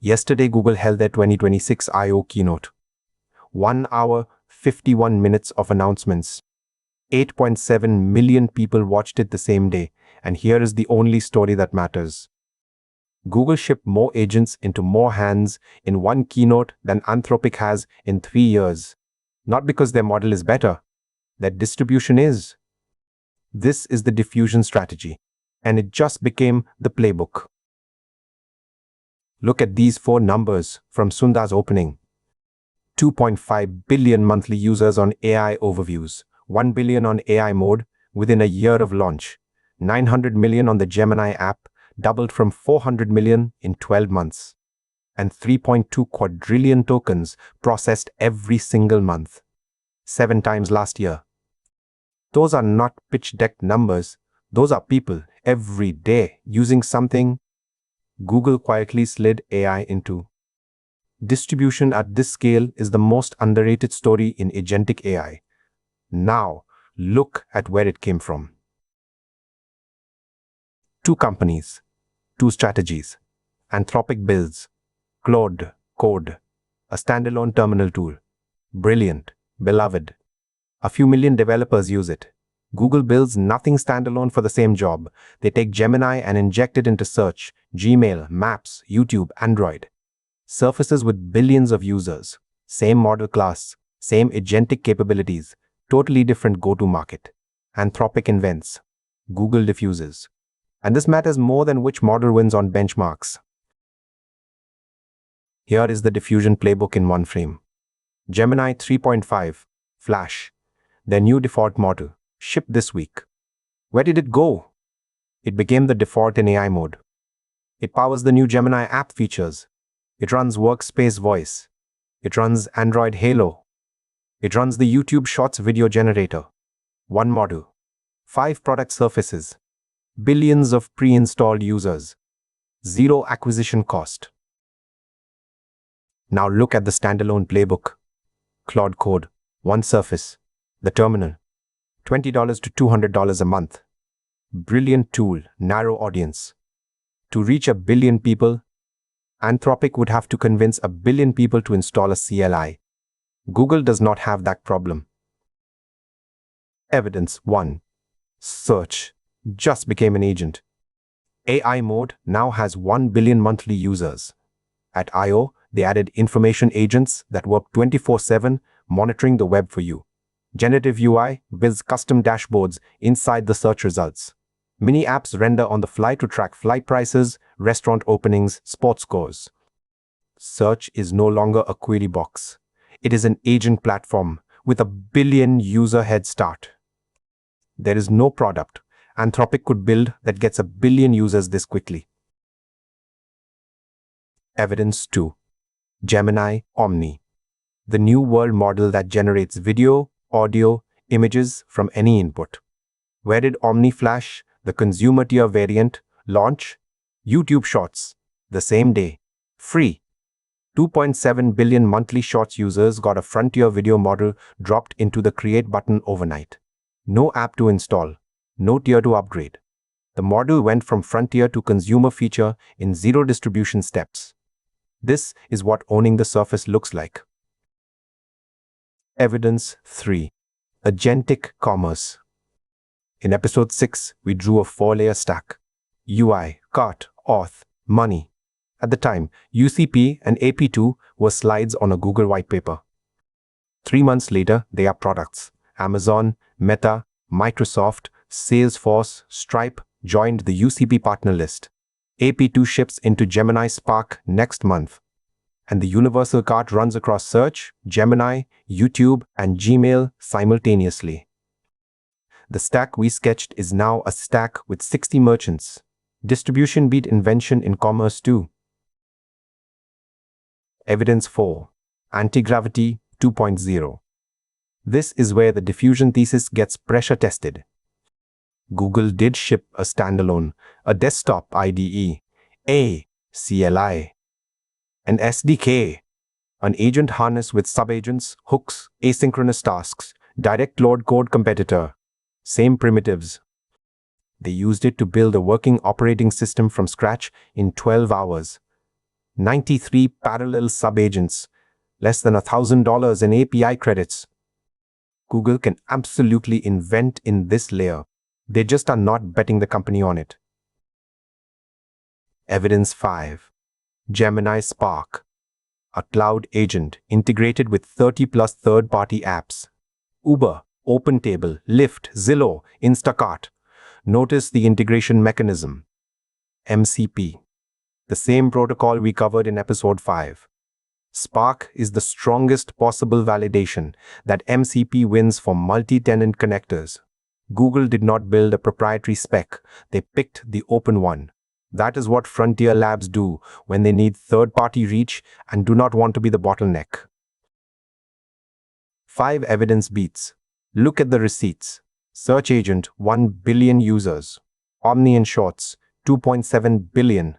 Yesterday, Google held their 2026 I/O keynote. 1 hour, 51 minutes of announcements. 8.7 million people watched it the same day, and here is the only story that matters. Google shipped more agents into more hands in one keynote than Anthropic has in 3 years. Not because their model is better, their distribution is. This is the diffusion strategy, and it just became the playbook. Look at these 4 numbers from Sundar's opening. 2.5 billion monthly users on AI overviews, 1 billion on AI mode within a year of launch, 900 million on the Gemini app, doubled from 400 million in 12 months, and 3.2 quadrillion tokens processed every single month, 7 times last year. Those are not pitch deck numbers, those are people every day using something Google quietly slid AI into. Distribution at this scale is the most underrated story in agentic AI. Now, look at where it came from. 2 companies, 2 strategies. Anthropic builds Claude Code, a standalone terminal tool. Brilliant, beloved. A few million developers use it. Google builds nothing standalone for the same job. They take Gemini and inject it into search, Gmail, Maps, YouTube, Android. Surfaces with billions of users. Same model class, same agentic capabilities, totally different go-to-market. Anthropic invents. Google diffuses. And this matters more than which model wins on benchmarks. Here is the diffusion playbook in one frame. Gemini 3.5, Flash, their new default model, shipped this week. Where did it go? It became the default in AI mode. It powers the new Gemini app features. It runs Workspace Voice. It runs Android Halo. It runs the YouTube Shorts video generator. One model. 5 product surfaces. Billions of pre-installed users. 0 acquisition cost. Now look at the standalone playbook. Claude Code, 1 surface. The terminal. $20 to $200 a month. Brilliant tool, narrow audience. To reach 1 billion people, Anthropic would have to convince 1 billion people to install a CLI. Google does not have that problem. Evidence 1. Search just became an agent. AI mode now has 1 billion monthly users. At I/O, they added information agents that work 24/7, monitoring the web for you. Generative UI builds custom dashboards inside the search results. Mini apps render on the fly to track flight prices, restaurant openings, sports scores. Search is no longer a query box. It is an agent platform with 1 billion user head start. There is no product Anthropic could build that gets 1 billion users this quickly. Evidence 2. Gemini Omni, the new world model that generates video, audio, images from any input. Where did Omni Flash, the consumer tier variant, launch? YouTube Shorts, the same day. Free. 2.7 billion monthly Shorts users got a frontier video model dropped into the Create button overnight. No app to install. No tier to upgrade. The model went from frontier to consumer feature in 0 distribution steps. This is what owning the surface looks like. Evidence 3. Agentic commerce. In episode 6, we drew a 4-layer stack. UI, cart, auth, money. At the time, UCP and AP2 were slides on a Google white paper. 3 months later, they are products. Amazon, Meta, Microsoft, Salesforce, Stripe joined the UCP partner list. AP2 ships into Gemini Spark next month. And the universal cart runs across Search, Gemini, YouTube, and Gmail simultaneously. The stack we sketched is now a stack with 60 merchants. Distribution beat invention in commerce too. Evidence 4. Antigravity 2.0. This is where the diffusion thesis gets pressure tested. Google did ship a standalone, a desktop IDE, a CLI, an SDK, an agent harness with subagents, hooks, asynchronous tasks, direct Claude Code competitor, same primitives. They used it to build a working operating system from scratch in 12 hours. 93 parallel sub-agents, less than $1,000 in API credits. Google can absolutely invent in this layer. They just are not betting the company on it. Evidence 5. Gemini Spark, a cloud agent integrated with 30+ third-party apps. Uber, OpenTable, Lyft, Zillow, Instacart. Notice the integration mechanism. MCP, the same protocol we covered in episode 5. Spark is the strongest possible validation that MCP wins for multi-tenant connectors. Google did not build a proprietary spec, they picked the open one. That is what frontier labs do when they need third-party reach and do not want to be the bottleneck. 5 evidence beats. Look at the receipts. Search agent, 1 billion users. Omni and Shorts, 2.7 billion.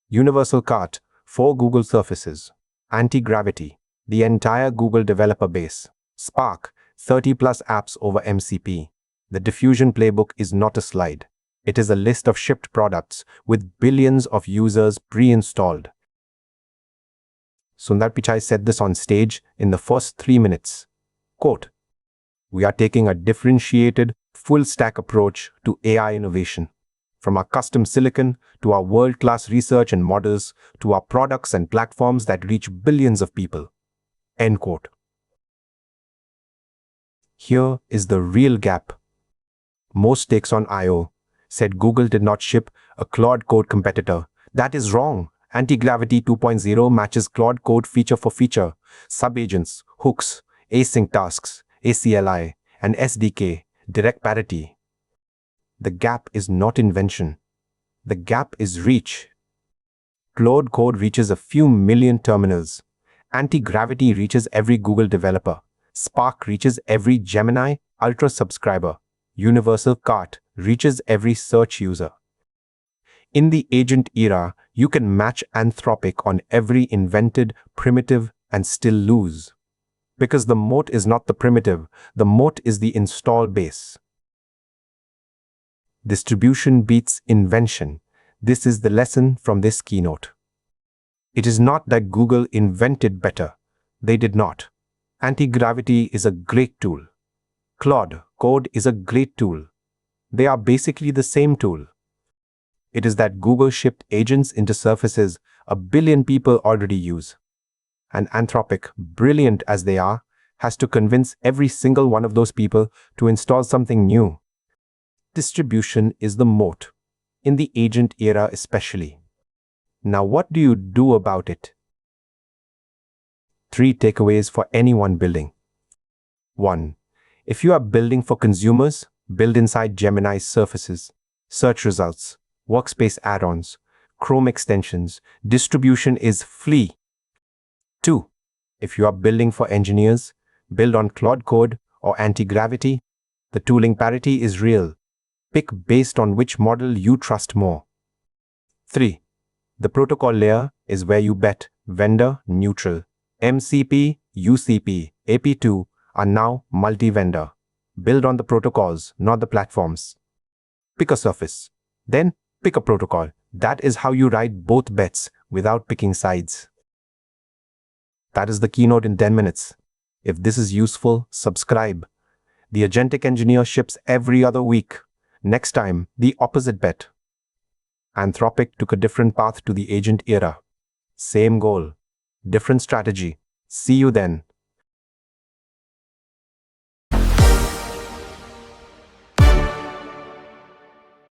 Universal Cart, 4 Google surfaces. Antigravity, the entire Google developer base. Spark, 30+ apps over MCP. The diffusion playbook is not a slide. It is a list of shipped products with billions of users pre-installed. Sundar Pichai said this on stage in the first 3 minutes. Quote, "We are taking a differentiated, full-stack approach to AI innovation. From our custom silicon to our world-class research and models to our products and platforms that reach billions of people." End quote. Here is the real gap. Most takes on I/O said Google did not ship a Claude Code competitor. That is wrong. Antigravity 2.0 matches Claude Code feature for feature. Sub-agents, hooks, async tasks, ACLI, and SDK, direct parity. The gap is not invention. The gap is reach. Claude Code reaches a few million terminals. Antigravity reaches every Google developer. Spark reaches every Gemini Ultra subscriber. Universal Cart reaches every search user. In the agent era, you can match Anthropic on every invented primitive and still lose. Because the moat is not the primitive, the moat is the install base. Distribution beats invention. This is the lesson from this keynote. It is not that Google invented better. They did not. Antigravity is a great tool. Claude Code is a great tool. They are basically the same tool. It is that Google shipped agents into surfaces a billion people already use. And Anthropic, brilliant as they are, has to convince every single one of those people to install something new. Distribution is the moat, in the agent era especially. Now what do you do about it? 3 takeaways for anyone building. 1. If you are building for consumers, build inside Gemini's surfaces, search results, workspace add-ons, Chrome extensions. Distribution is free. 2. If you are building for engineers, build on Claude Code or Antigravity. The tooling parity is real. Pick based on which model you trust more. 3. The protocol layer is where you bet vendor neutral. MCP, UCP, AP2 are now multi-vendor. Build on the protocols, not the platforms. Pick a surface. Then pick a protocol. That is how you ride both bets without picking sides. That is the keynote in 10 minutes. If this is useful, subscribe. The Agentic engineer ships every other week. Next time, the opposite bet. Anthropic took a different path to the agent era. Same goal. Different strategy. See you then.